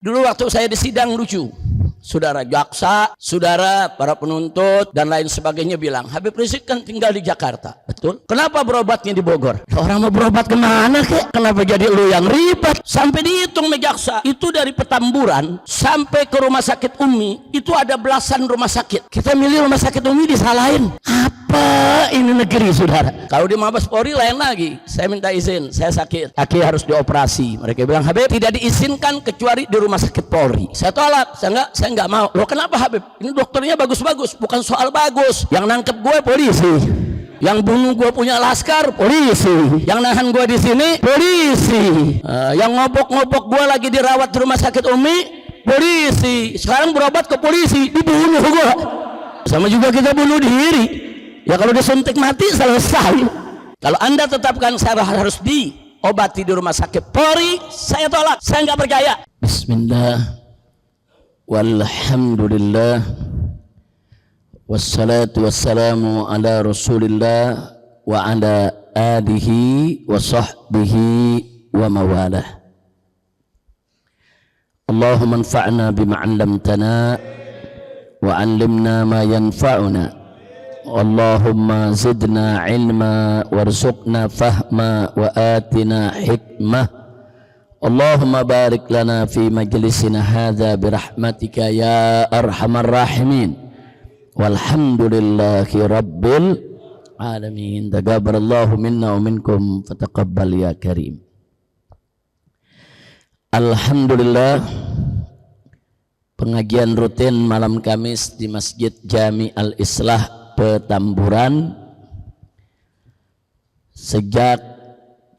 Dulu waktu saya di sidang lucu, saudara jaksa, saudara para penuntut dan lain sebagainya bilang, Habib Rizik kan tinggal di Jakarta, betul? Kenapa berobatnya di Bogor? Orang mau berobat kemana kek? Kenapa jadi lu yang ribet? Sampai dihitung jaksa, itu dari Petamburan sampai ke rumah sakit Umi, itu ada belasan rumah sakit. Kita milih rumah sakit Umi disalahin. Apa ini negeri, saudara? Kalau di Mabes Polri lain lagi. Saya minta izin, saya sakit, kaki harus dioperasi. Mereka bilang, Habib tidak diizinkan kecuali di rumah sakit Polri. Saya tolak, saya nggak mau. Loh kenapa Habib? Ini dokternya bagus-bagus, bukan soal bagus. Yang nangkep gue polisi, yang bunuh gue punya laskar polisi, yang nahan gue di sini polisi, yang ngobok-ngobok gue lagi dirawat di rumah sakit Umi polisi. Sekarang berobat ke polisi, dibunuh gue. Sama juga kita bunuh diri. Ya kalau disuntik mati selesai. Kalau Anda tetapkan saya harus diobati di rumah sakit Polri, saya tolak, saya nggak percaya. Bismillah, walhamdulillah, wassalatu wassalamu ala rasulillah wa ala alihi wa sahbihi wa mawalah. Allahumma anfa'na bima 'allamtana wa 'allimna ma yanfa'una. Allahumma zidna ilma warzuqna fahma wa atina hikmah. Allahumma barik lana fi majlisina hadza birahmatika ya arhamar rahimin. Walhamdulillahi rabbil alamin. Taqabbalallahu minna wa minkum fataqabbal ya karim. Alhamdulillah, pengajian rutin malam Kamis di Masjid Jami Al-Islah Petamburan sejak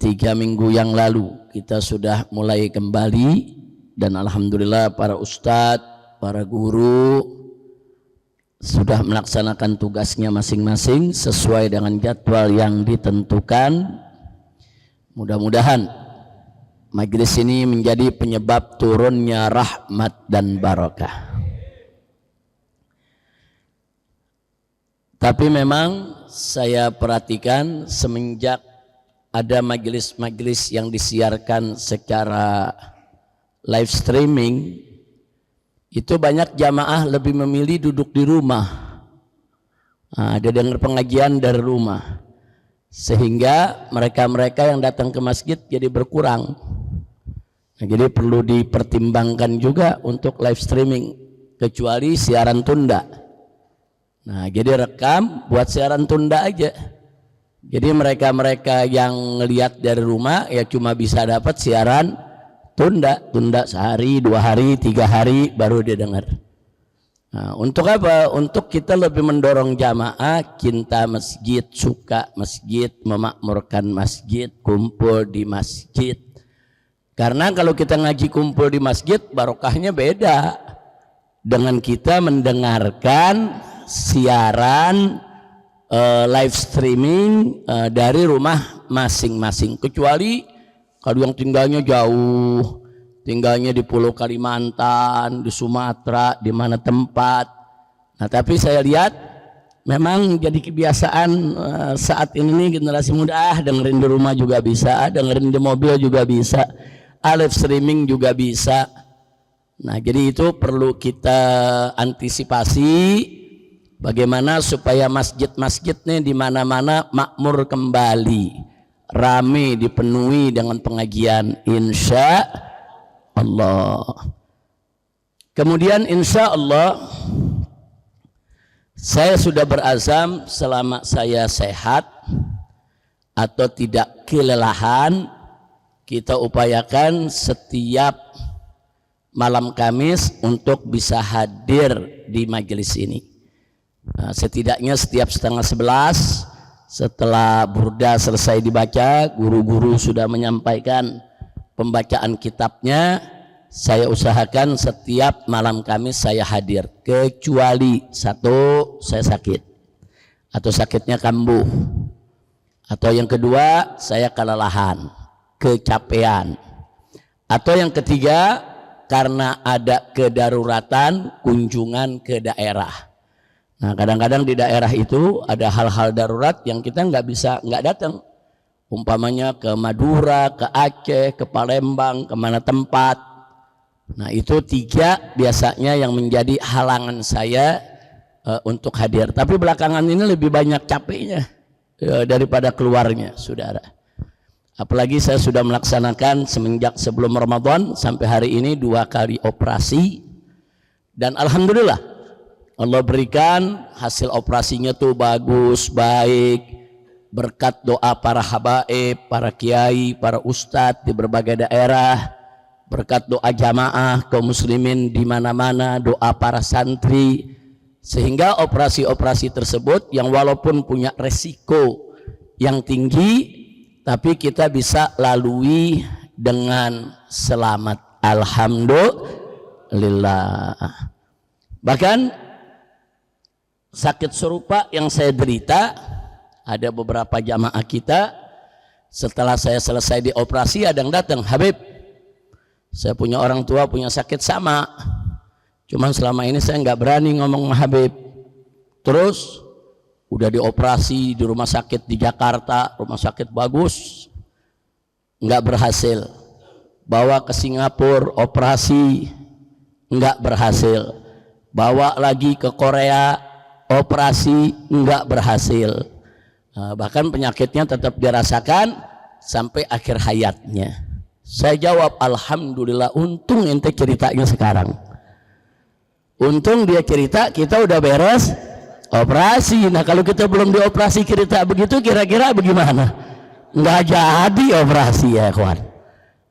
3 minggu yang lalu kita sudah mulai kembali, dan alhamdulillah para ustadz, para guru sudah melaksanakan tugasnya masing-masing sesuai dengan jadwal yang ditentukan. Mudah-mudahan majelis ini menjadi penyebab turunnya rahmat dan barakah. Tapi memang saya perhatikan semenjak ada majelis-majelis yang disiarkan secara live streaming, itu banyak jamaah lebih memilih duduk di rumah. Ada dengar pengajian dari rumah, sehingga mereka-mereka yang datang ke masjid jadi berkurang. Jadi perlu dipertimbangkan juga untuk live streaming, kecuali siaran tunda. Nah, jadi rekam buat siaran tunda aja. Jadi mereka-mereka yang ngelihat dari rumah ya cuma bisa dapat siaran tunda sehari, 2 hari, 3 hari baru dia dengar. Nah, untuk apa? Untuk kita lebih mendorong jamaah cinta masjid, suka masjid, memakmurkan masjid, kumpul di masjid. Karena kalau kita ngaji kumpul di masjid, barokahnya beda dengan kita mendengarkan siaran live streaming dari rumah masing-masing, kecuali kalau yang tinggalnya jauh, tinggalnya di Pulau Kalimantan, di Sumatera, di mana tempat. Nah, tapi saya lihat memang jadi kebiasaan saat ini generasi muda, dengerin di rumah juga bisa, dengerin di mobil juga bisa, live streaming juga bisa. Nah, jadi itu perlu kita antisipasi. Bagaimana supaya masjid-masjid nih di mana-mana makmur kembali, rame, dipenuhi dengan pengajian, insya Allah. Kemudian insya Allah saya sudah berazam selama saya sehat atau tidak kelelahan, kita upayakan setiap malam Kamis untuk bisa hadir di majelis ini. Nah, setidaknya setiap 10:30 setelah burda selesai dibaca, guru-guru sudah menyampaikan pembacaan kitabnya, saya usahakan setiap malam Kamis saya hadir, kecuali satu, saya sakit atau sakitnya kambuh, atau yang kedua saya kelelahan, kecapean, atau yang ketiga karena ada kedaruratan kunjungan ke daerah. Nah, kadang-kadang di daerah itu ada hal-hal darurat yang kita nggak datang. Umpamanya ke Madura, ke Aceh, ke Palembang, kemana tempat. Nah itu 3 biasanya yang menjadi halangan saya untuk hadir. Tapi belakangan ini lebih banyak capeknya daripada keluarnya, saudara. Apalagi saya sudah melaksanakan semenjak sebelum Ramadan sampai hari ini 2 kali operasi. Dan alhamdulillah Allah berikan hasil operasinya tuh bagus, baik, berkat doa para habaib, para kiai, para ustadz di berbagai daerah, berkat doa jamaah kaum muslimin di mana-mana, doa para santri, sehingga operasi-operasi tersebut yang walaupun punya resiko yang tinggi tapi kita bisa lalui dengan selamat, alhamdulillah. Bahkan sakit serupa yang saya derita, ada beberapa jamaah kita setelah saya selesai dioperasi ada yang datang, Habib, saya punya orang tua punya sakit sama, cuman selama ini saya nggak berani ngomong sama Habib. Terus udah dioperasi di rumah sakit di Jakarta, rumah sakit bagus, nggak berhasil. Bawa ke Singapura operasi, nggak berhasil. Bawa lagi ke Korea operasi, nggak berhasil. Bahkan penyakitnya tetap dirasakan sampai akhir hayatnya. Saya jawab, alhamdulillah, untung ente ceritanya sekarang. Untung dia cerita kita udah beres operasi. Nah kalau kita belum dioperasi cerita begitu, kira-kira bagaimana? Nggak jadi operasi ya kawan.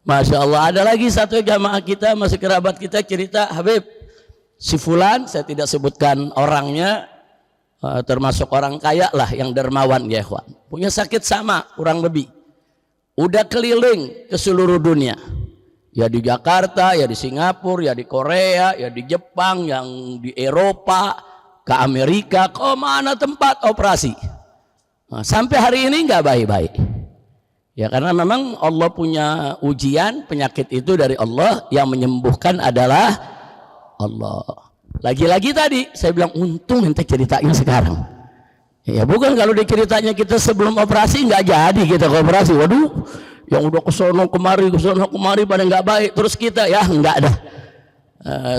Masya Allah. Ada lagi satu jamaah kita, masih kerabat kita, cerita, Habib, si fulan, saya tidak sebutkan orangnya, termasuk orang kaya lah yang dermawan ya kawan, punya sakit sama kurang lebih, udah keliling ke seluruh dunia, ya di Jakarta, ya di Singapura, ya di Korea, ya di Jepang, yang di Eropa, ke Amerika, ke mana tempat operasi. Nah, sampai hari ini nggak baik-baik. Ya karena memang Allah punya ujian, penyakit itu dari Allah, yang menyembuhkan adalah Allah. Lagi-lagi tadi saya bilang untung ente ceritanya sekarang. Ya bukan kalau diceritanya kita sebelum operasi nggak jadi kita ke operasi. Waduh, yang udah kesono kemari pada nggak baik, terus kita ya nggak ada,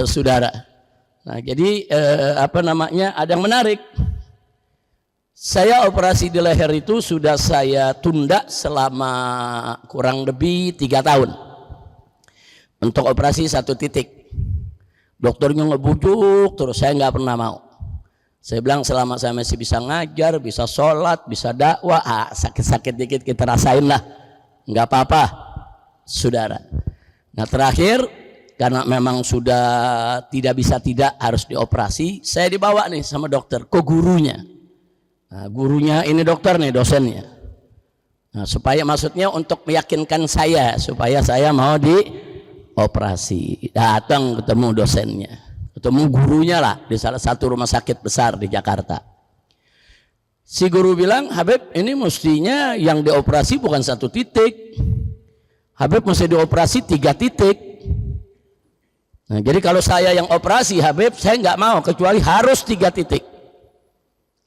saudara. Nah jadi ada yang menarik. Saya operasi di leher itu sudah saya tunda selama kurang lebih 3 tahun. Untuk operasi 1 titik. Dokternya ngebujuk terus, saya nggak pernah mau. Saya bilang selama saya masih bisa ngajar, bisa sholat, bisa dakwah, sakit-sakit dikit kita rasain lah, nggak apa-apa, saudara. Nah terakhir, karena memang sudah tidak bisa tidak harus dioperasi, saya dibawa nih sama dokter ke gurunya. Nah, gurunya ini dokter nih, dosennya. Nah, supaya maksudnya untuk meyakinkan saya supaya saya mau dioperasi. Datang ketemu dosennya, ketemu gurunya lah di salah satu rumah sakit besar di Jakarta. Si guru bilang, Habib, ini mestinya yang dioperasi bukan 1 titik. Habib mesti dioperasi 3 titik. Nah, jadi kalau saya yang operasi, Habib, saya nggak mau kecuali harus 3 titik.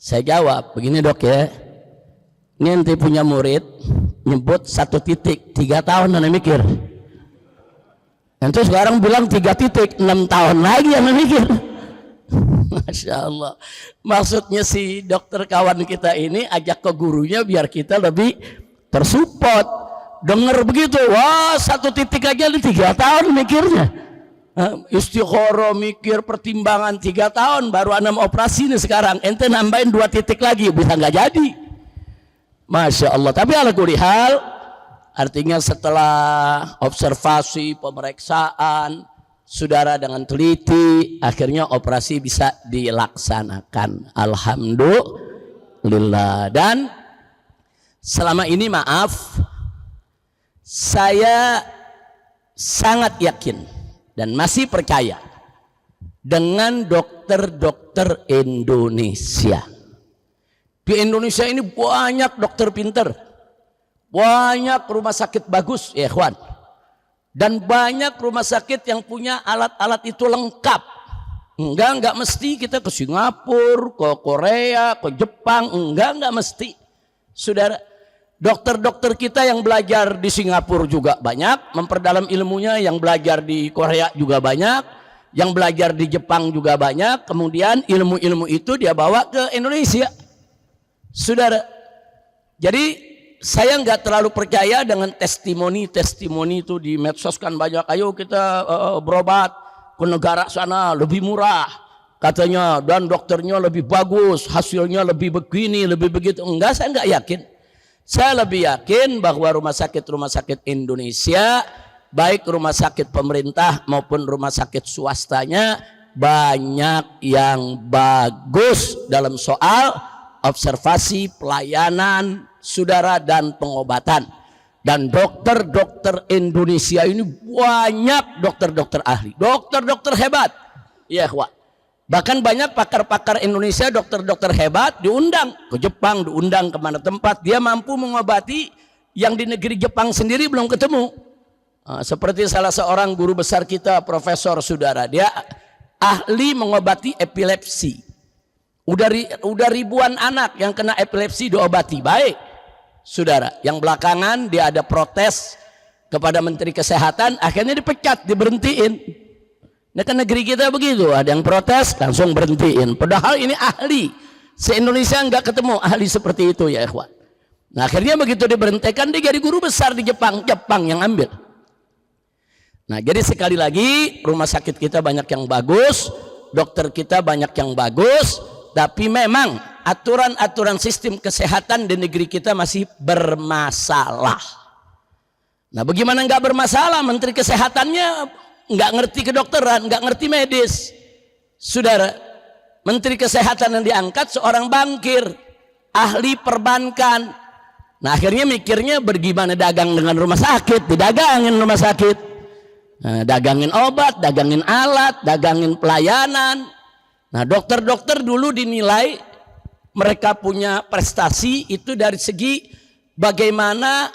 Saya jawab, begini dok ya, ini nanti punya murid nyebut 1 titik, 3 tahun anda mikir. Nanti sekarang bilang 3 titik, 6 tahun lagi anda mikir. Masya Allah. Maksudnya si dokter kawan kita ini ajak ke gurunya biar kita lebih tersupport. Dengar begitu, wah 1 titik aja di 3 tahun mikirnya. Istikharah mikir pertimbangan 3 tahun baru anda mau operasi nih sekarang, ente nambahin 2 titik lagi bisa nggak jadi. Masya Allah. Tapi ala kulli hal, artinya setelah observasi, pemeriksaan, saudara dengan teliti, akhirnya operasi bisa dilaksanakan, alhamdulillah. Dan selama ini maaf, saya sangat yakin dan masih percaya dengan dokter-dokter Indonesia. Di Indonesia ini banyak dokter pinter, banyak rumah sakit bagus ya ikhwan, dan banyak rumah sakit yang punya alat-alat itu lengkap. Enggak mesti kita ke Singapura, ke Korea, ke Jepang, enggak mesti, saudara. Dokter-dokter kita yang belajar di Singapura juga banyak, memperdalam ilmunya, yang belajar di Korea juga banyak, yang belajar di Jepang juga banyak, kemudian ilmu-ilmu itu dia bawa ke Indonesia. Saudara, jadi saya nggak terlalu percaya dengan testimoni itu di medsos kan banyak, ayo kita berobat ke negara sana lebih murah katanya, dan dokternya lebih bagus, hasilnya lebih begini, lebih begitu. Enggak, saya nggak yakin. Saya lebih yakin bahwa rumah sakit Indonesia, baik rumah sakit pemerintah maupun rumah sakit swastanya, banyak yang bagus dalam soal observasi, pelayanan, saudara, dan pengobatan. Dan dokter-dokter Indonesia ini banyak dokter-dokter ahli, dokter-dokter hebat. Ya, bahkan banyak pakar-pakar Indonesia, dokter-dokter hebat diundang ke Jepang, diundang kemana tempat. Dia mampu mengobati yang di negeri Jepang sendiri belum ketemu. Seperti salah seorang guru besar kita, profesor, saudara, dia ahli mengobati epilepsi. Udah ribuan anak yang kena epilepsi diobati baik, saudara. Yang belakangan dia ada protes kepada Menteri Kesehatan, akhirnya dipecat, diberhentiin. Nah, kan negeri kita begitu, ada yang protes langsung berhentiin. Padahal ini ahli, se-Indonesia nggak ketemu ahli seperti itu ya ikhwan. Nah, akhirnya begitu diberhentikan, dia jadi guru besar di Jepang yang ambil. Nah, jadi sekali lagi rumah sakit kita banyak yang bagus, dokter kita banyak yang bagus, tapi memang aturan-aturan sistem kesehatan di negeri kita masih bermasalah. Nah, bagaimana nggak bermasalah? Menteri Kesehatannya nggak ngerti kedokteran, nggak ngerti medis, saudara. Menteri Kesehatan yang diangkat seorang bankir, ahli perbankan. Nah, akhirnya mikirnya bagaimana dagang dengan rumah sakit, didagangin rumah sakit. Nah, dagangin obat, dagangin alat, dagangin pelayanan. Nah, dokter-dokter dulu dinilai mereka punya prestasi itu dari segi bagaimana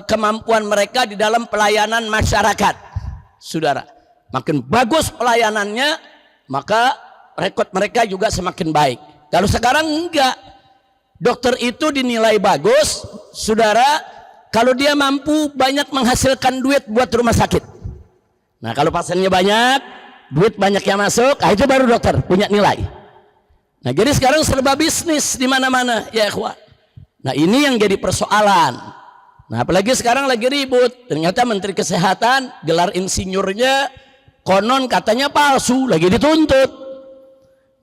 kemampuan mereka di dalam pelayanan masyarakat. Saudara, makin bagus pelayanannya, maka rekod mereka juga semakin baik. Kalau sekarang enggak, dokter itu dinilai bagus, saudara, kalau dia mampu banyak menghasilkan duit buat rumah sakit. Nah, kalau pasiennya banyak, duit banyak yang masuk, itu baru dokter punya nilai. Nah, jadi sekarang serba bisnis di mana-mana, ya ikhwan. Nah, ini yang jadi persoalan. Nah, apalagi sekarang lagi ribut, ternyata Menteri Kesehatan gelar insinyurnya konon katanya palsu, lagi dituntut.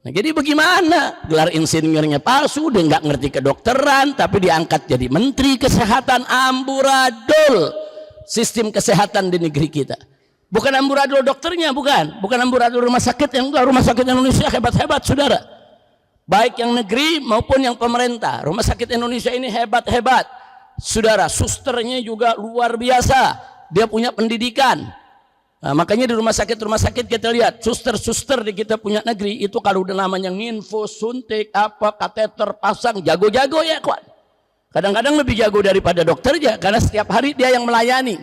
Nah, jadi bagaimana? Gelar insinyurnya palsu, dia nggak ngerti kedokteran, tapi diangkat jadi Menteri Kesehatan. Amburadul sistem kesehatan di negeri kita. Bukan amburadul dokternya, bukan amburadul rumah sakit. Yang rumah sakit Indonesia hebat-hebat, saudara. Baik yang negeri maupun yang pemerintah. Rumah sakit Indonesia ini hebat-hebat. Saudara, susternya juga luar biasa, dia punya pendidikan. Nah, makanya di rumah sakit kita lihat suster-suster di kita punya negeri itu kalau udah namanya nginfus, suntik, kateter, pasang, jago-jago ya kawan. Kadang-kadang lebih jago daripada dokternya karena setiap hari dia yang melayani.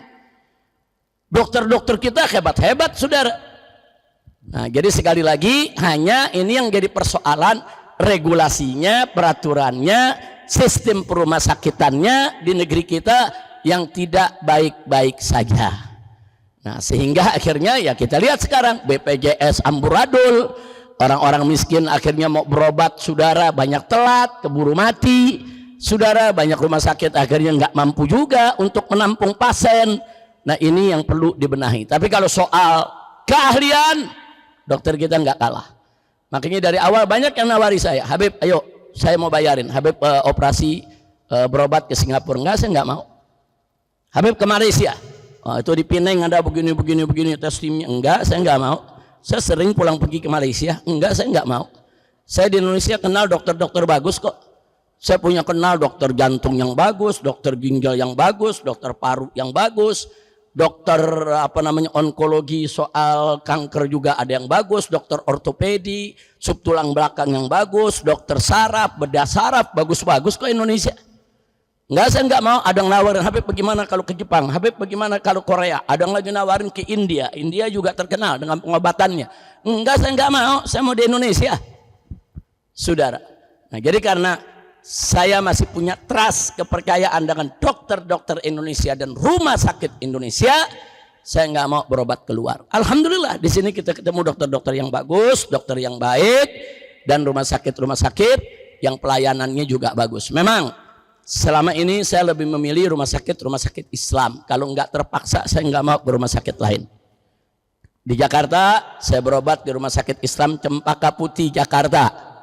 Dokter-dokter kita hebat-hebat, saudara. Nah, jadi sekali lagi hanya ini yang jadi persoalan, regulasinya, peraturannya, sistem perumah sakitannya di negeri kita yang tidak baik-baik saja. Nah, sehingga akhirnya ya kita lihat sekarang BPJS amburadul, orang-orang miskin akhirnya mau berobat, saudara, banyak telat, keburu mati, saudara. Banyak rumah sakit akhirnya nggak mampu juga untuk menampung pasien. Nah, ini yang perlu dibenahi. Tapi kalau soal keahlian, dokter kita nggak kalah. Makanya dari awal banyak yang nawari saya, Habib, ayo saya mau bayarin, Habib operasi berobat ke Singapura. Enggak, saya enggak mau. Habib ke Malaysia, itu di Penang ada begini testimnya. Enggak, saya enggak mau. Saya sering pulang pergi ke Malaysia. Enggak, saya enggak mau. Saya di Indonesia kenal dokter-dokter bagus kok. Saya punya kenal dokter jantung yang bagus, dokter ginjal yang bagus, dokter paru yang bagus, dokter onkologi soal kanker juga ada yang bagus, dokter ortopedi, sub tulang belakang yang bagus, dokter saraf, bedah saraf, bagus-bagus kok Indonesia. Enggak, saya enggak mau. Ada yang nawarin, Habib bagaimana kalau ke Jepang, Habib bagaimana kalau Korea, ada yang lagi nawarin ke India. India juga terkenal dengan pengobatannya. Enggak, saya enggak mau, saya mau di Indonesia, saudara. Nah, jadi karena saya masih punya trust, kepercayaan dengan dokter-dokter Indonesia dan rumah sakit Indonesia. Saya nggak mau berobat keluar. Alhamdulillah di sini kita ketemu dokter-dokter yang bagus, dokter yang baik, dan rumah sakit yang pelayanannya juga bagus. Memang selama ini saya lebih memilih rumah sakit Islam. Kalau nggak terpaksa saya nggak mau ke rumah sakit lain. Di Jakarta saya berobat di rumah sakit Islam Cempaka Putih Jakarta.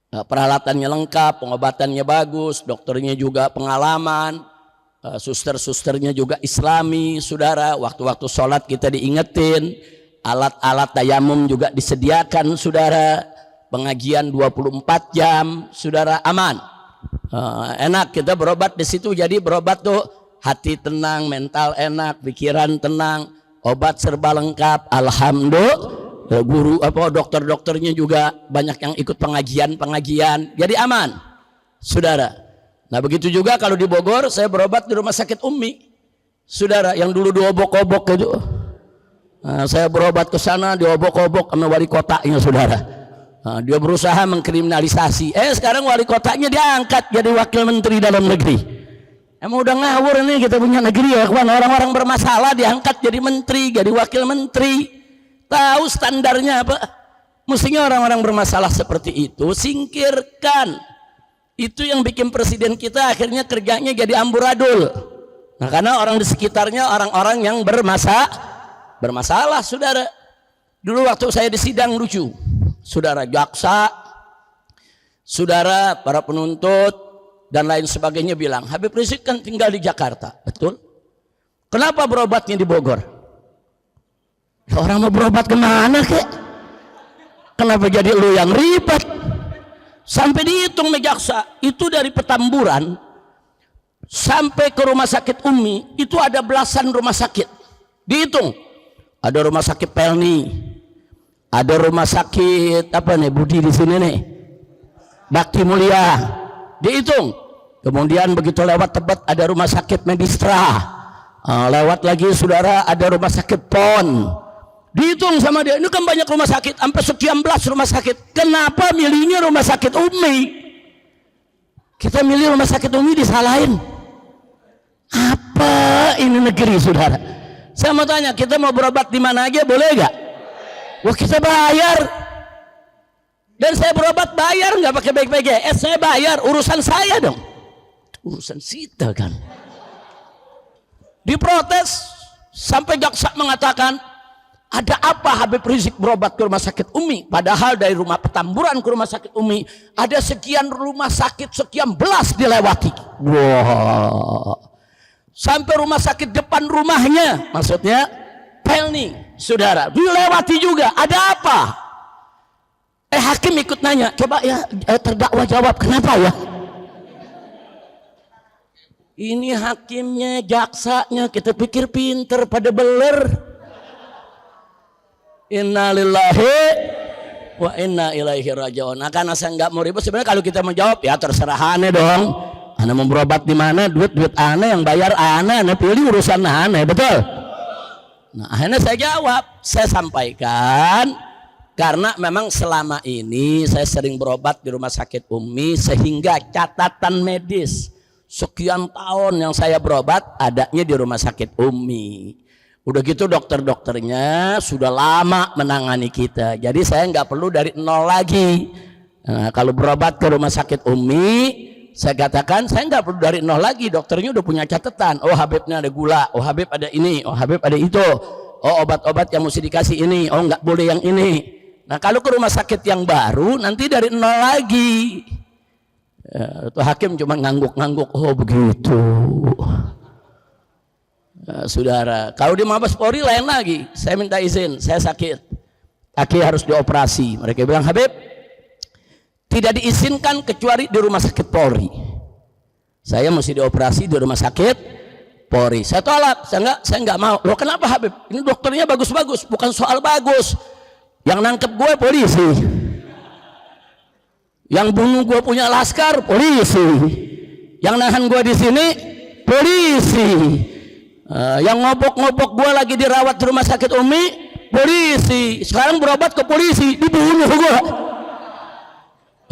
Peralatannya lengkap, pengobatannya bagus, dokternya juga pengalaman, suster-susternya juga Islami, saudara. Waktu-waktu sholat kita diingetin, alat-alat tayamum juga disediakan, saudara. Pengajian 24 jam, saudara, aman. Enak kita berobat di situ. Jadi berobat tuh hati tenang, mental enak, pikiran tenang. Obat serba lengkap, alhamdulillah. Guru dokter-dokternya juga banyak yang ikut pengajian, jadi aman, saudara. Nah begitu juga kalau di Bogor saya berobat di rumah sakit Umi, saudara, yang dulu diobok-obok itu. Nah, saya berobat ke sana diobok-obok sama wali kotanya, saudara. Nah, dia berusaha mengkriminalisasi. Sekarang wali kotanya diangkat jadi wakil menteri dalam negeri. Emang udah ngawur nih kita punya negeri ya kawan. Orang-orang bermasalah diangkat jadi menteri, jadi wakil menteri. Tahu standarnya apa? Mestinya orang-orang bermasalah seperti itu singkirkan. Itu yang bikin presiden kita akhirnya kerjanya jadi amburadul. Nah karena orang di sekitarnya orang-orang yang bermasalah, saudara. Dulu waktu saya di sidang lucu, saudara, jaksa, saudara, para penuntut dan lain sebagainya bilang, Habib Rizik kan tinggal di Jakarta, betul? Kenapa berobatnya di Bogor? Ya orang mau berobat kemana kek? Kenapa jadi lu yang ribet? Sampai dihitung jaksa, itu dari Petamburan sampai ke rumah sakit Umi itu ada belasan rumah sakit. Dihitung, ada rumah sakit Pelni, ada rumah sakit apa nih Budi di sini nih, Bakti Mulia. Dihitung, kemudian begitu lewat Tebet ada rumah sakit Medistra, lewat lagi saudara ada rumah sakit PON. Dihitung sama dia, ini kan banyak rumah sakit, sampai sekian belas rumah sakit. Kenapa milihnya rumah sakit Umi? Kita milih rumah sakit Umi disalahin. Apa ini negeri, saudara? Saya mau tanya, kita mau berobat di mana aja boleh gak? Wah kita bayar. Dan saya berobat bayar nggak pakai BPJS, saya bayar, urusan saya dong, urusan sita kan. Diprotes sampai jaksa mengatakan, ada apa Habib Rizik berobat ke rumah sakit Umi? Padahal dari rumah Petamburan ke rumah sakit Umi ada sekian rumah sakit, sekian belas dilewati. Wow. Sampai rumah sakit depan rumahnya, maksudnya Pelni, saudara, dilewati juga. Ada apa? Hakim ikut nanya, coba ya terdakwa jawab, kenapa ya? Ini hakimnya, jaksanya, kita pikir pinter pada beler. Innalillahi wa inna ilaihi rajiun. Nah, karena saya nggak mau ribut, sebenarnya kalau kita menjawab ya terserah aneh dong. Ane mau berobat di mana, duit aneh, yang bayar aneh pilih urusan aneh, betul? Nah, akhirnya saya jawab, saya sampaikan. Karena memang selama ini saya sering berobat di rumah sakit Umi, sehingga catatan medis sekian tahun yang saya berobat adanya di rumah sakit Umi. Udah gitu dokter-dokternya sudah lama menangani kita, jadi saya nggak perlu dari nol lagi. Nah, kalau berobat ke rumah sakit Umi, saya katakan saya nggak perlu dari nol lagi, dokternya udah punya catatan. Oh Habibnya ada gula, oh Habib ada ini, oh Habib ada itu, oh obat-obat yang mesti dikasih ini, oh nggak boleh yang ini. Nah kalau ke rumah sakit yang baru nanti dari nol lagi. Itu hakim cuma ngangguk-ngangguk, oh begitu. Saudara, kalau di Mabes Polri lain lagi. Saya minta izin, saya sakit, kaki harus dioperasi. Mereka bilang, Habib tidak diizinkan kecuali di rumah sakit Polri. Saya mesti dioperasi di rumah sakit Polri. Saya tolak, saya nggak mau. Loh kenapa Habib? Ini dokternya bagus-bagus, bukan soal bagus. Yang nangkep gue polisi, yang bunuh gue punya laskar polisi, yang nahan gue di sini polisi, yang ngobok-ngobok gue lagi dirawat di rumah sakit Umi polisi. Sekarang berobat ke polisi, dibunuh gue.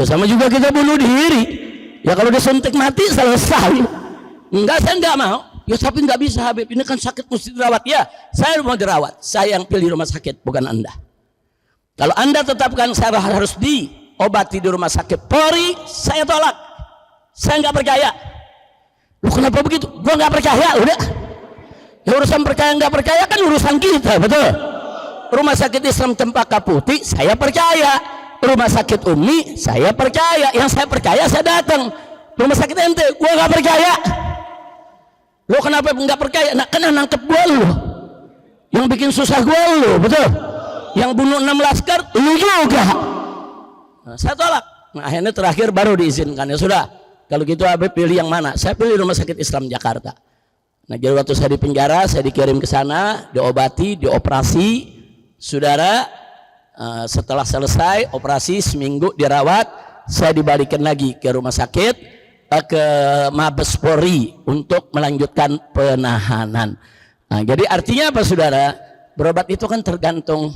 Sama juga kita bunuh diri. Ya kalau disuntik mati selesai. Enggak, saya enggak mau. Ya tapi enggak bisa Habib, ini kan sakit mesti dirawat. Ya, saya mau dirawat. Saya yang pilih rumah sakit, bukan Anda. Kalau Anda tetapkan saya harus diobati di rumah sakit Polri, saya tolak. Saya enggak percaya. Loh kenapa begitu? Gua enggak percaya, udah. Ya urusan percaya enggak percaya kan urusan kita, betul? Rumah sakit Islam Cempaka Putih, saya percaya. Rumah sakit Umi, saya percaya. Yang saya percaya saya datang. Rumah sakit ente, gua nggak percaya. Lo kenapa nggak percaya? Nak kena nangkep gua lo. Yang bikin susah gua lo, betul? Yang bunuh 6 laskar, lo juga. Nah, saya tolak. Nah, akhirnya terakhir baru diizinkan. Ya sudah. Kalau gitu Habib pilih yang mana? Saya pilih Rumah Sakit Islam Jakarta. Nah, jadi waktu saya di penjara, saya dikirim ke sana, diobati, dioperasi. Saudara, setelah selesai operasi seminggu dirawat, saya dibalikin lagi ke rumah sakit, ke Mabes Polri untuk melanjutkan penahanan. Nah, jadi artinya apa saudara? Berobat itu kan tergantung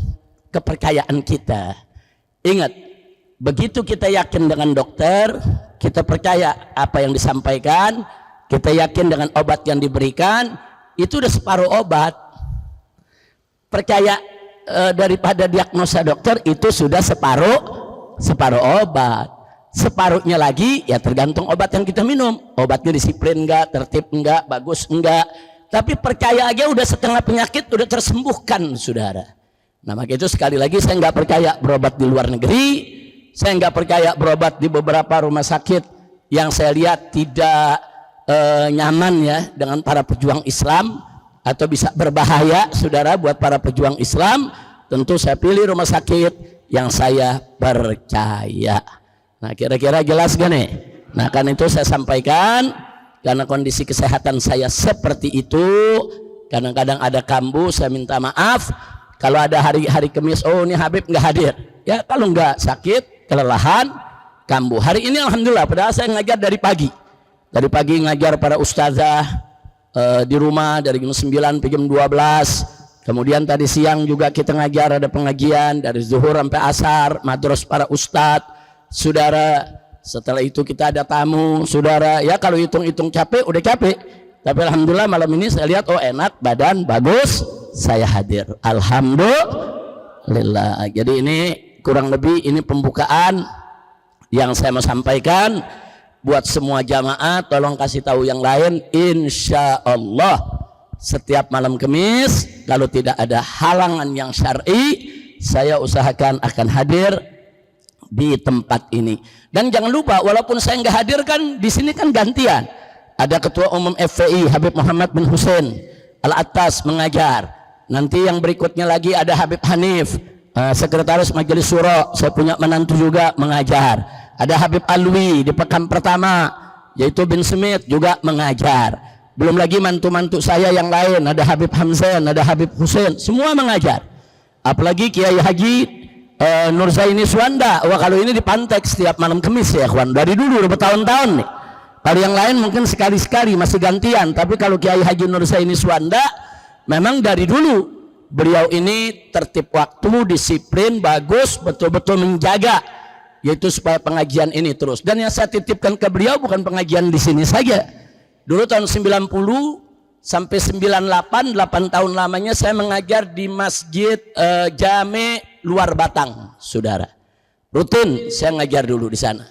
kepercayaan kita. Ingat, begitu kita yakin dengan dokter, kita percaya apa yang disampaikan, kita yakin dengan obat yang diberikan, itu udah separuh obat. Percaya daripada diagnosa dokter itu sudah separuh obat. Separuhnya lagi ya tergantung obat yang kita minum. Obatnya disiplin enggak, tertib enggak, bagus enggak. Tapi percaya aja udah setengah penyakit udah tersembuhkan saudara. Nah maka itu sekali lagi saya nggak percaya berobat di luar negeri. Saya nggak percaya berobat di beberapa rumah sakit yang saya lihat tidak nyaman ya dengan para pejuang Islam, atau bisa berbahaya saudara buat para pejuang Islam. Tentu saya pilih rumah sakit yang saya percaya. Nah kira-kira jelas gak nih? Nah kan itu saya sampaikan karena kondisi kesehatan saya seperti itu. Kadang-kadang ada kambuh, saya minta maaf. Kalau ada hari-hari Kamis, oh ini Habib nggak hadir. Ya kalau nggak sakit, kelelahan, kambuh. Hari ini alhamdulillah, padahal saya ngajar dari pagi. Dari pagi ngajar para ustazah di rumah dari jam 9 sampai jam 12. Kemudian tadi siang juga kita ngajar, ada pengajian dari zuhur sampai asar, madros para ustadz. Saudara, setelah itu kita ada tamu, saudara. Ya kalau hitung-hitung capek, udah capek. Tapi alhamdulillah malam ini saya lihat oh enak, badan bagus, saya hadir. Alhamdulillah. Jadi ini kurang lebih ini pembukaan yang saya mau sampaikan. Buat semua jamaah tolong kasih tahu yang lain, insya Allah setiap malam Kamis kalau tidak ada halangan yang syar'i saya usahakan akan hadir di tempat ini. Dan jangan lupa walaupun saya nggak hadir kan di sini kan gantian, ada Ketua Umum FPI Habib Muhammad bin Hussein Al-Attas mengajar, nanti yang berikutnya lagi ada Habib Hanif Sekretaris Majelis Syuro, saya punya menantu juga mengajar. Ada Habib Alwi di pekan pertama, yaitu bin Smith juga mengajar. Belum lagi mantu-mantu saya yang lain, ada Habib Hamzan, ada Habib Hussein, semua mengajar. Apalagi Kiai Haji Nurzaini Swanda. Wah kalau ini dipantek setiap malam Kamis ya kawan, dari dulu udah bertahun-tahun nih. Kalau yang lain mungkin sekali-sekali masih gantian, tapi kalau Kiai Haji Nurzaini Swanda memang dari dulu beliau ini tertib waktu, disiplin, bagus, betul-betul menjaga, yaitu supaya pengajian ini terus. Dan yang saya titipkan ke beliau bukan pengajian di sini saja. Dulu tahun 90 sampai 98, 8 tahun lamanya saya mengajar di Masjid Jame Luar Batang, saudara. Rutin saya ngajar dulu di sana.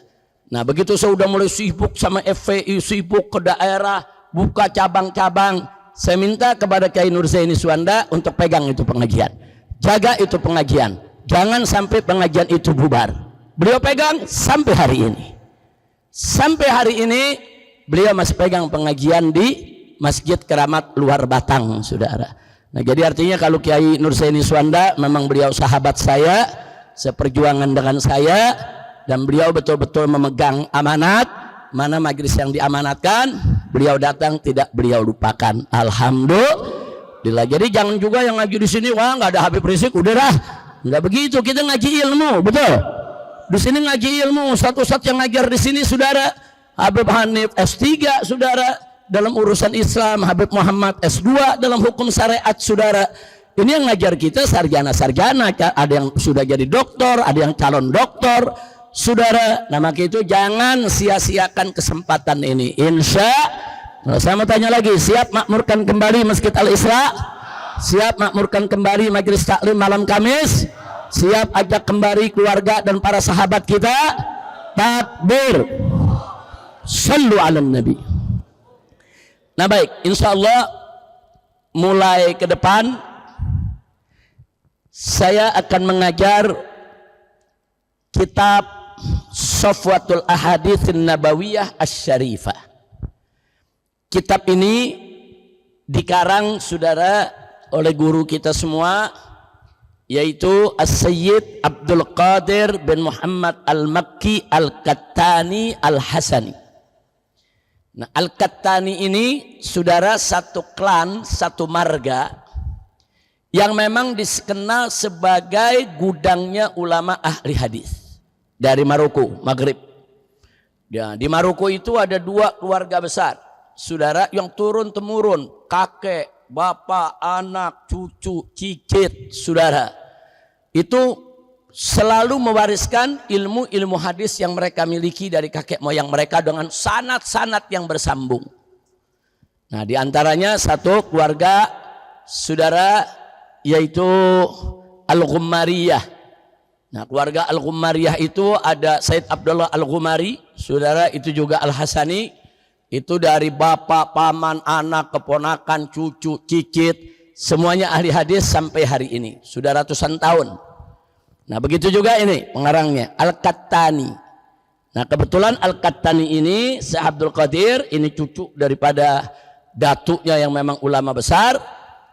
Nah begitu saya udah mulai sibuk sama FPI, sibuk ke daerah, buka cabang-cabang, saya minta kepada Kiai Nurzaini Swanda untuk pegang itu pengajian, jaga itu pengajian, jangan sampai pengajian itu bubar. Beliau pegang sampai hari ini. Sampai hari ini beliau masih pegang pengajian di Masjid Keramat Luar Batang, saudara. Nah jadi artinya kalau Kiai Nurzaini Swanda memang beliau sahabat saya, seperjuangan dengan saya, dan beliau betul-betul memegang amanat. Mana majelis yang diamanatkan, beliau datang tidak beliau lupakan. Alhamdulillah. Jadi jangan juga yang ngaji di sini, wah nggak ada Habib Rizik, udah dah. Nggak begitu, kita ngaji ilmu, betul. Di sini ngaji ilmu, ustadz-ustadz yang ngajar di sini saudara, Habib Hanif S3 saudara dalam urusan Islam, Habib Muhammad S2 dalam hukum syariat saudara. Ini yang ngajar kita sarjana-sarjana, ada yang sudah jadi doktor, ada yang calon doktor, saudara. Nah maka itu jangan sia-siakan kesempatan ini. Insya Allah. Saya mau tanya lagi, siap makmurkan kembali Masjid Al-Isra? Siap makmurkan kembali majelis taklim malam Kamis? Siap ajak kembali keluarga dan para sahabat kita? Takbir. Sallu ala Nabi. Nah baik, insya Allah mulai ke depan saya akan mengajar kitab Safwatul Ahaditsin Nabawiyah Asy-Syarifah. Kitab ini dikarang saudara oleh guru kita semua, yaitu As-Sayyid Abdul Qadir bin Muhammad Al-Makki Al-Kattani Al-Hasani. Nah, Al-Kattani ini saudara satu klan, satu marga yang memang dikenal sebagai gudangnya ulama ahli hadis dari Maroko, Maghrib. Ya, di Maroko itu ada dua keluarga besar, saudara, yang turun temurun, kakek, bapak, anak, cucu, cicit, saudara. Itu selalu mewariskan ilmu-ilmu hadis yang mereka miliki dari kakek moyang mereka dengan sanad-sanad yang bersambung. Nah, diantaranya satu keluarga saudara yaitu Al-Ghummariyah. Nah, keluarga Al-Ghummariyah itu ada Said Abdullah Al-Ghumari, saudara, itu juga Al-Hasani. Itu dari bapak, paman, anak, keponakan, cucu, cicit, semuanya ahli hadis sampai hari ini, sudah ratusan tahun. Nah begitu juga ini pengarangnya Al-Kattani. Nah kebetulan Al-Kattani ini Syekh Abdul Qadir ini cucu daripada datuknya yang memang ulama besar.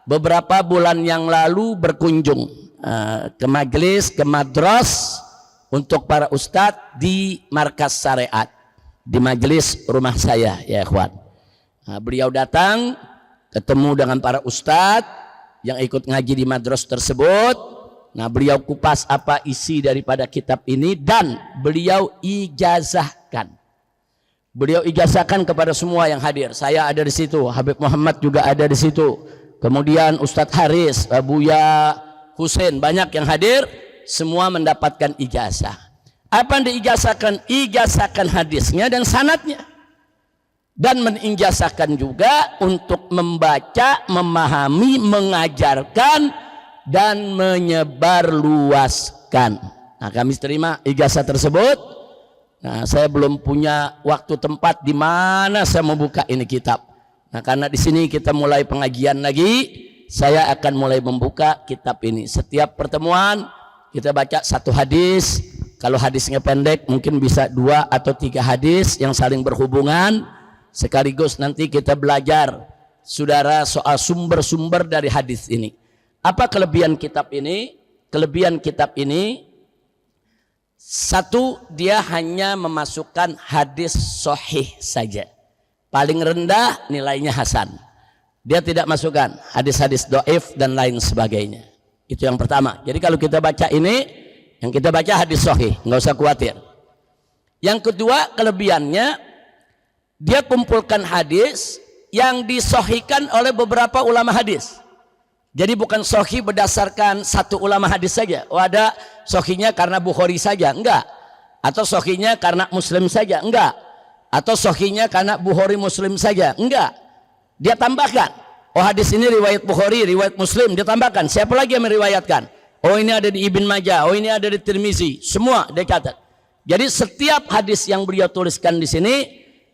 Beberapa bulan yang lalu berkunjung ke majelis, ke madras untuk para ustadz di markas syariat, di majelis rumah saya ya ikhwan. Nah, beliau datang ketemu dengan para ustadz yang ikut ngaji di madras tersebut. Nah beliau kupas apa isi daripada kitab ini dan beliau ijazahkan. Beliau ijazahkan kepada semua yang hadir. Saya ada di situ, Habib Muhammad juga ada di situ. Kemudian Ustadz Haris, Buya Husain, banyak yang hadir, semua mendapatkan ijazah. Apa yang diijazahkan? Ijazahkan hadisnya dan sanadnya. Dan menijazahkan juga untuk membaca, memahami, mengajarkan dan menyebarluaskan. Nah, kami terima ijazah tersebut. Nah, saya belum punya waktu tempat di mana saya membuka ini kitab. Nah, karena di sini kita mulai pengajian lagi, saya akan mulai membuka kitab ini. Setiap pertemuan kita baca satu hadis. Kalau hadisnya pendek mungkin bisa 2 atau 3 hadis yang saling berhubungan. Sekaligus nanti kita belajar saudara soal sumber-sumber dari hadis ini. Apa kelebihan kitab ini? Kelebihan kitab ini, satu, dia hanya memasukkan hadis sahih saja. Paling rendah nilainya hasan. Dia tidak masukkan hadis-hadis dhaif dan lain sebagainya. Itu yang pertama. Jadi kalau kita baca ini, yang kita baca hadis sahih, nggak usah khawatir. Yang kedua kelebihannya, dia kumpulkan hadis yang disahihkan oleh beberapa ulama hadis. Jadi bukan sahih berdasarkan satu ulama hadis saja. Oh ada sahihnya karena Bukhari saja, enggak. Atau sahihnya karena Muslim saja, enggak. Atau sahihnya karena Bukhari Muslim saja, enggak. Dia tambahkan, oh hadis ini riwayat Bukhari, riwayat Muslim, dia tambahkan. Siapa lagi yang meriwayatkan? Oh ini ada di Ibn Majah, oh ini ada di Tirmizi, semua dia catat. Jadi setiap hadis yang beliau tuliskan di sini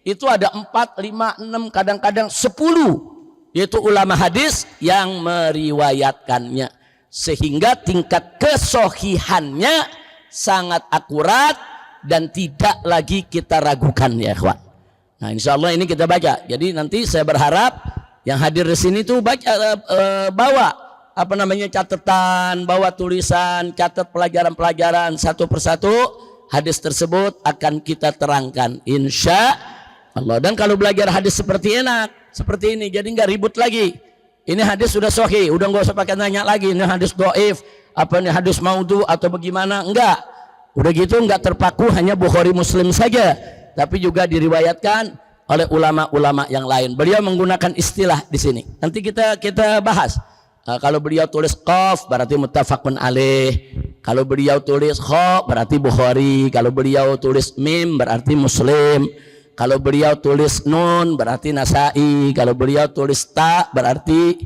itu ada 4, 5, 6, kadang-kadang 10. Yaitu ulama hadis yang meriwayatkannya, sehingga tingkat kesohihannya sangat akurat dan tidak lagi kita ragukan ya ikhwan. Nah insya Allah ini kita baca. Jadi nanti saya berharap yang hadir di sini tuh baca, bawa apa namanya catatan, bawa tulisan, catat pelajaran-pelajaran satu persatu. Hadis tersebut akan kita terangkan insya Allah. Dan kalau belajar hadis seperti seperti ini, jadi nggak ribut lagi. Ini hadis sudah sahih, udah nggak usah pakai nanya lagi. Ini hadis dhaif, apa ini hadis maudhu atau bagaimana? Enggak. Udah gitu nggak terpaku hanya Bukhari Muslim saja, tapi juga diriwayatkan oleh ulama-ulama yang lain. Beliau menggunakan istilah di sini. Nanti kita bahas. Kalau beliau tulis qaf berarti muttafaqun alaih. Kalau beliau tulis kha berarti Bukhari, kalau beliau tulis mim berarti Muslim, kalau beliau tulis nun berarti Nasai, kalau beliau tulis ta berarti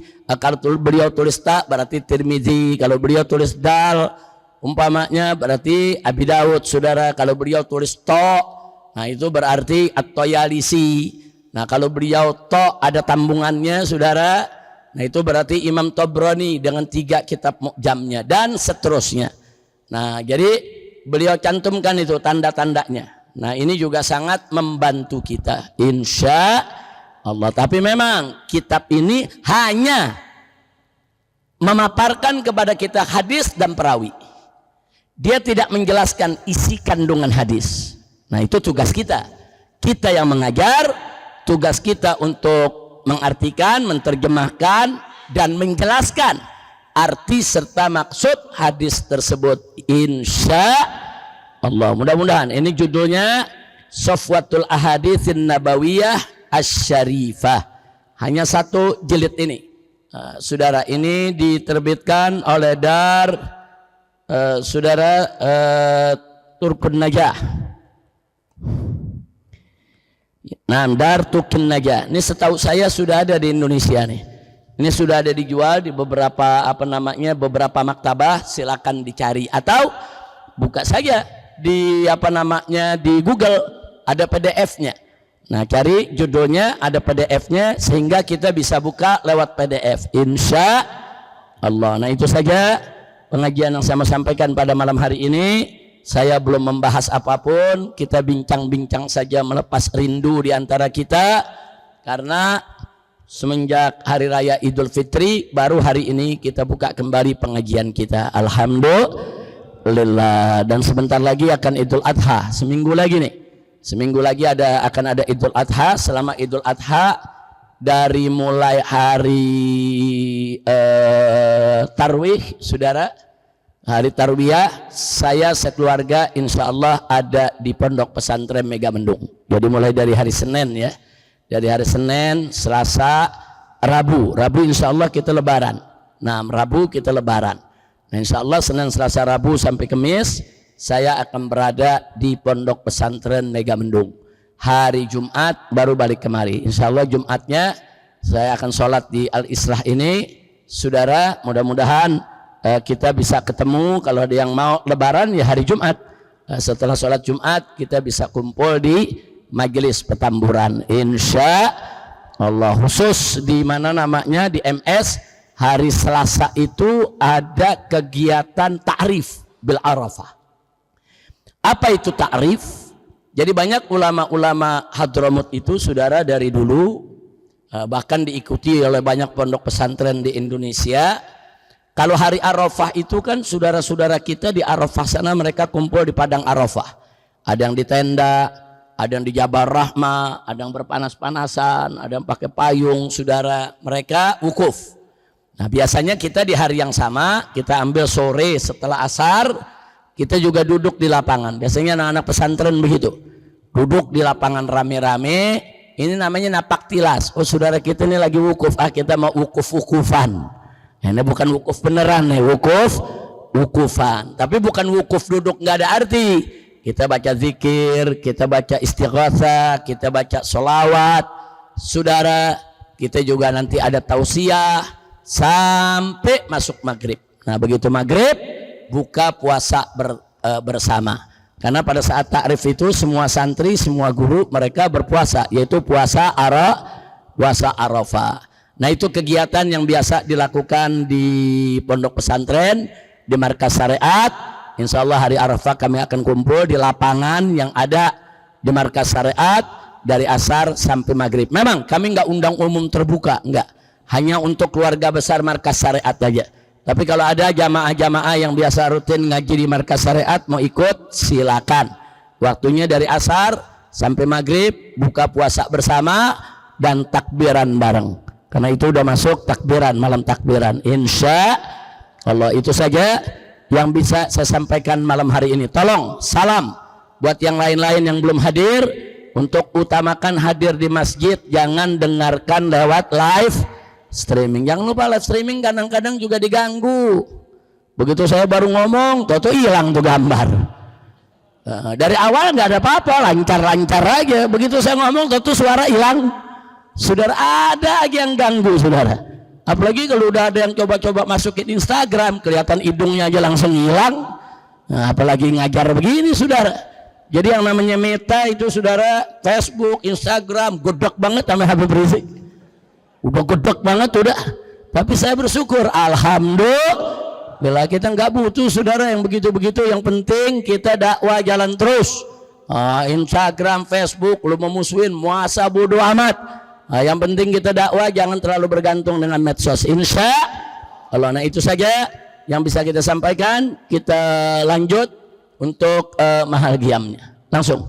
beliau tulis ta berarti Tirmidzi, kalau beliau tulis dal umpamanya berarti Abi Daud, saudara. Kalau beliau tulis to, nah itu berarti At-Toyalisi. Nah kalau beliau to ada tambungannya, saudara, nah itu berarti Imam Tabrani dengan 3 kitab mu'jamnya dan seterusnya. Nah jadi beliau cantumkan itu tanda-tandanya. Nah ini juga sangat membantu kita insya Allah. Tapi memang kitab ini hanya memaparkan kepada kita hadis dan perawi. Dia tidak menjelaskan isi kandungan hadis. Nah itu tugas kita. Kita yang mengajar, tugas kita untuk mengartikan, menerjemahkan dan menjelaskan arti serta maksud hadis tersebut insya Allah. Mudah-mudahan ini judulnya Safwatul Ahaditsin Nabawiyah Asy-Syarifah. Hanya 1 jilid ini. Saudara, ini diterbitkan oleh Dar Turkun Najah. Nah, Dar Turkun Najah. Ini setahu saya sudah ada di Indonesia nih. Ini sudah ada dijual di beberapa beberapa maktabah, silakan dicari atau buka saja di di Google, ada PDF-nya. Nah, cari judulnya, ada PDF-nya sehingga kita bisa buka lewat PDF insya Allah. Nah, itu saja pengajian yang saya mau sampaikan pada malam hari ini. Saya belum membahas apapun, kita bincang-bincang saja melepas rindu di antara kita, karena semenjak hari raya Idul Fitri baru hari ini kita buka kembali pengajian kita. Alhamdulillah. Dan sebentar lagi akan Idul Adha, seminggu lagi nih. Seminggu lagi akan ada Idul Adha. Selama Idul Adha, dari mulai hari Tarwih, saudara, hari Tarwiyah, saya sekeluarga insya Allah ada di Pondok Pesantren Megamendung. Jadi mulai dari hari Senin ya. Dari hari Senin, Selasa, Rabu insya Allah kita lebaran. Nah, Rabu kita lebaran. Nah, insya Allah Senin, Selasa, Rabu sampai Kamis saya akan berada di Pondok Pesantren Megamendung. Hari Jumat baru balik kemari. Insya Allah Jumatnya saya akan sholat di Al-Islah ini. Saudara, mudah-mudahan kita bisa ketemu. Kalau ada yang mau lebaran ya hari Jumat. Setelah sholat Jumat kita bisa kumpul di majelis petamburan insya Allah. Khusus di mana namanya di MS, hari Selasa itu ada kegiatan ta'rif bil Arafah. Apa itu ta'rif? Jadi banyak ulama-ulama Hadramut itu, saudara, dari dulu bahkan diikuti oleh banyak pondok pesantren di Indonesia. Kalau hari Arafah itu kan saudara-saudara kita di Arafah sana mereka kumpul di padang Arafah. Ada yang di tenda, ada yang di Jabal Rahmah, ada yang berpanas-panasan, ada yang pakai payung, saudara. Mereka wukuf. Nah, biasanya kita di hari yang sama, kita ambil sore setelah asar, kita juga duduk di lapangan. Biasanya anak-anak pesantren begitu. Duduk di lapangan rame-rame, ini namanya napak tilas. Oh, saudara kita ini lagi wukuf, kita mau wukuf-wukufan. Ini bukan wukuf beneran nih, wukufan. Tapi bukan wukuf duduk nggak ada arti. Kita baca zikir, kita baca istighatsah, kita baca sholawat. Saudara, kita juga nanti ada tausiah sampai masuk maghrib. Nah, begitu maghrib buka puasa bersama. Karena pada saat takrif itu semua santri, semua guru mereka berpuasa, yaitu puasa Arafah. Nah, itu kegiatan yang biasa dilakukan di pondok pesantren, di markas syariat. Insya Allah hari Arafah kami akan kumpul di lapangan yang ada di markas syariat dari asar sampai maghrib. Memang kami nggak undang umum terbuka, nggak. Hanya untuk keluarga besar markas syariat aja. Tapi kalau ada jamaah-jamaah yang biasa rutin ngaji di markas syariat mau ikut, silakan. Waktunya dari asar sampai maghrib, buka puasa bersama dan takbiran bareng. Karena itu udah masuk takbiran, malam takbiran. Insya Allah, itu saja yang bisa saya sampaikan malam hari ini. Tolong salam buat yang lain-lain yang belum hadir, untuk utamakan hadir di masjid, jangan dengarkan lewat live streaming. Jangan lupa live streaming kadang-kadang juga diganggu. Begitu saya baru ngomong, toto hilang tuh gambar. Dari awal nggak ada apa-apa, lancar-lancar aja. Begitu saya ngomong, toto suara hilang. Saudara, ada aja yang ganggu, saudara. Apalagi kalau udah ada yang coba-coba masukin Instagram, kelihatan hidungnya aja langsung hilang. Nah, apalagi ngajar begini, saudara. Jadi yang namanya meta itu, saudara, Facebook, Instagram, gedek banget sama Habib Rizik. Udah gedek banget, udah. Tapi saya bersyukur, alhamdulillah. Bila kita nggak butuh, saudara, yang begitu-begitu. Yang penting kita dakwah jalan terus. Instagram, Facebook, lu memusuhin, muasa bodo amat. Yang penting kita dakwah, jangan terlalu bergantung dengan medsos. Insya Allah. Nah, itu saja yang bisa kita sampaikan. Kita lanjut untuk mahal qiyamnya. Langsung.